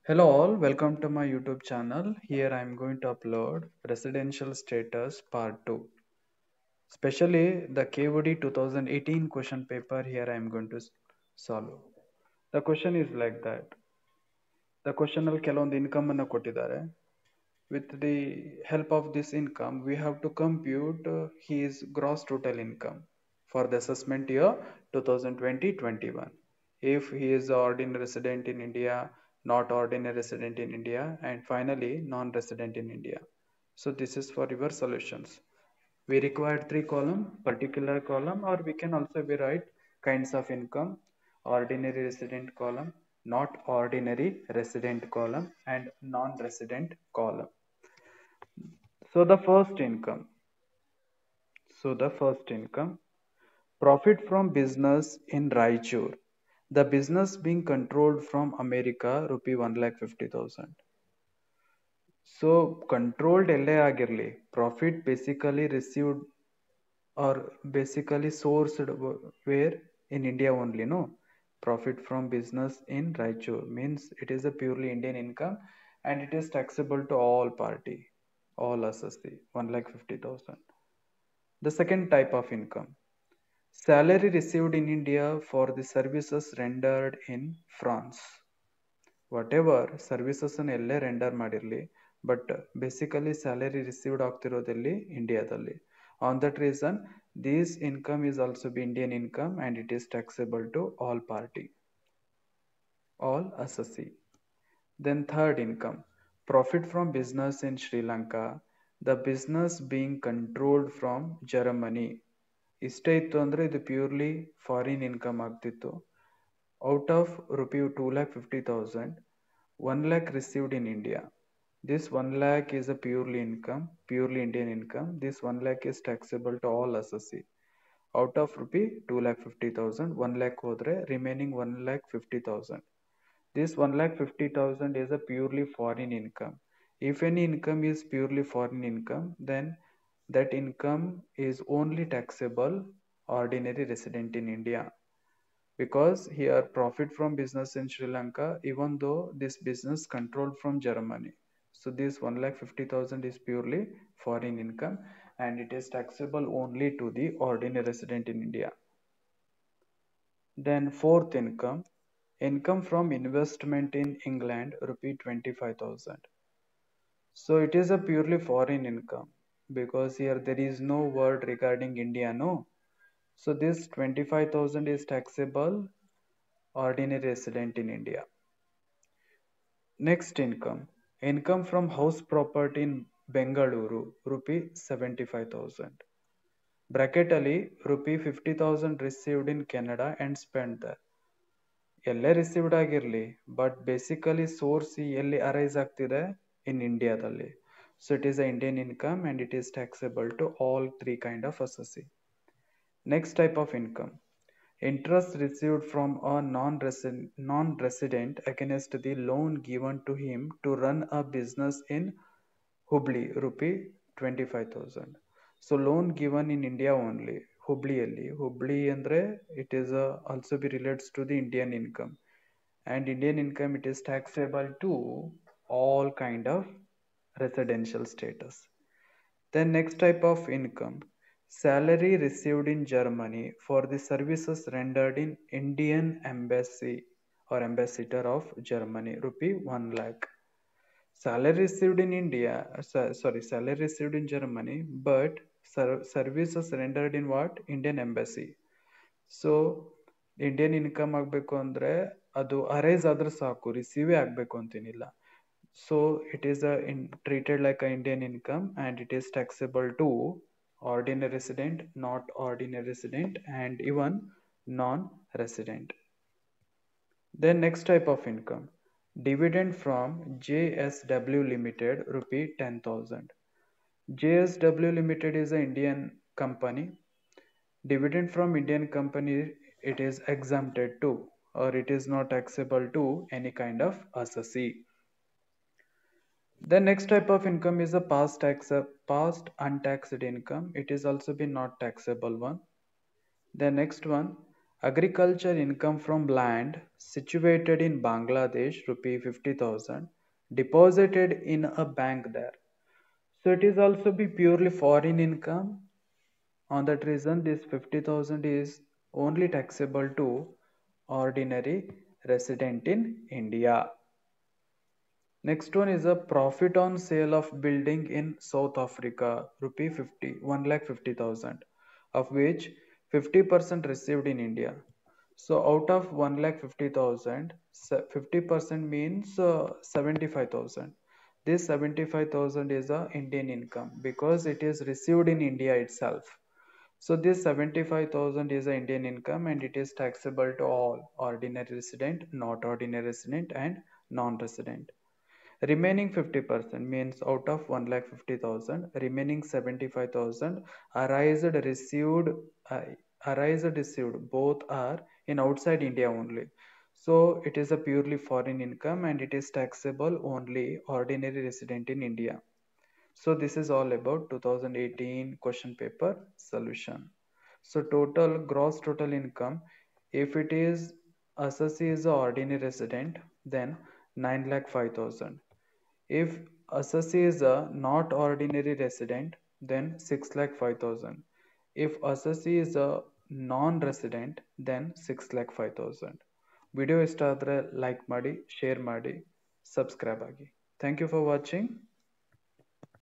Hello all, welcome to my YouTube channel. Here I am going to upload residential status part 2. Especially the KVD 2018 question paper here I am going to solve. The question is like that. The question ಅಲ್ಲಿ ಕೆಲವೊಂದು income ಅನ್ನು ಕೊಟ್ಟಿದ್ದಾರೆ. With the help of this income, we have to compute his gross total income for the assessment year 2020-21. If he is ordinary resident in India, not ordinary resident in India, and finally non-resident in India. So this is for your solutions. We require three column, particular column, or we can also be write kinds of income, ordinary resident column, not ordinary resident column, and non-resident column. So the first income. Profit from business in Raichur. The business being controlled from America, rupee 1,50,000. So controlled ಎಲ್ಲೇ ಆಗಿರಲಿ, profit basically received or basically sourced where in India only, no? Profit from business in Raichur means it is a purely Indian income and it is taxable to all party, all assessee, 1,50,000. The second type of income, salary received in India for the services rendered in France. Whatever services ಅನ್ನು ಎಲ್ಲೇ render ಮಾಡಿರಲಿ, but basically salary received ಆಗ್ತಿರೋದಲ್ಲಿ ಇಂಡಿಯಾದಲ್ಲಿ. On that reason, this income is also be Indian income and it is taxable to all party, all assessee. Then third income, profit from business in Sri Lanka, the business being controlled from Germany. ಇಷ್ಟೇ ಇತ್ತು ಅಂದರೆ ಇದು purely foreign income ಆಗ್ತಿತ್ತು. Out of rupee 2,50,000, 1 lakh received in India. This 1 lakh is a purely income, purely Indian income. This 1 lakh is taxable to all assessee. Out of rupee 2,50,000, 1 lakh hodre, remaining 1,50,000. This 1,50,000 is a purely foreign income. If any income is purely foreign income, then that income is only taxable ordinary resident in India. Because here profit from business in Sri Lanka, even though this business controlled from Germany. So this 1,50,000 is purely foreign income and it is taxable only to the ordinary resident in India. Then fourth income, income from investment in England, rupee 25,000. So it is a purely foreign income because here there is no word regarding India, no. So this 25,000 is taxable ordinary resident in India. Next income, income from house property in Bengaluru, rupee 75,000. Bracket ali rupee 50,000 received in Canada and spent there. ಎಲ್ಲೇ received ಆಗಿರಲಿ, but basically source ಎಲ್ಲಿ arise ಆಗ್ತಿದೆ in ಇಂಡಿಯಾದಲ್ಲಿ. So it is a Indian income and it is taxable to all three kind of assessee. Next type of income, interest received from a non-resident against the loan given to him to run a business in Hubli, rupee 25,000. So loan given in India only, Hubli andre it is also be relates to the Indian income, and Indian income it is taxable to all kind of residential status. Then next type of income, salary received in Germany for the services rendered in Indian embassy or ambassador of Germany, rupee 1 lakh. Salary received in India, salary received in Germany, but services rendered in what? Indian embassy. So Indian income ಆಗಬೇಕು ಅಂದರೆ ಅದು arise ಆದ್ರೆ ಸಾಕು, ರಿಸೀವೇ ಆಗಬೇಕು ಅಂತೇನಿಲ್ಲ. So it is treated like an Indian income and it is taxable to ordinary resident, not ordinary resident, and even non-resident. Then next type of income, dividend from JSW Limited, rupee 10,000. JSW Limited is an Indian company. Dividend from Indian company, it is exempted to, or it is not taxable to any kind of assessee. The next type of income is a past untaxed income. It is also be not taxable one. The next one, Agriculture income from land situated in Bangladesh, rupee 50,000, deposited in a bank there. So it is also be purely foreign income. On that reason, this 50,000 is only taxable to ordinary resident in India. Next one is a profit on sale of building in South Africa, rupee 1,50,000, of which 50% received in India. So out of 1,50,000, 50% means 75,000. This 75,000 is a Indian income because it is received in India itself. So this 75,000 is a Indian income and it is taxable to all ordinary resident, not ordinary resident and non-resident. Remaining 50% means out of 1,50,000, remaining 75,000 arised received, uh, arised received both are in outside India only. So it is a purely foreign income and it is taxable only ordinary resident in India. So this is all about 2018 question paper solution. So total gross total income, if it is assessee is a ordinary resident, then 9,05,000. If assessee is a not ordinary resident, then 6,05,000. If assessee is a non-resident, then 6,05,000. Video ಇಷ್ಟ ಆದರೆ like ಮಾಡಿ share ಮಾಡಿ subscribe ಆಗಿ thank you for watching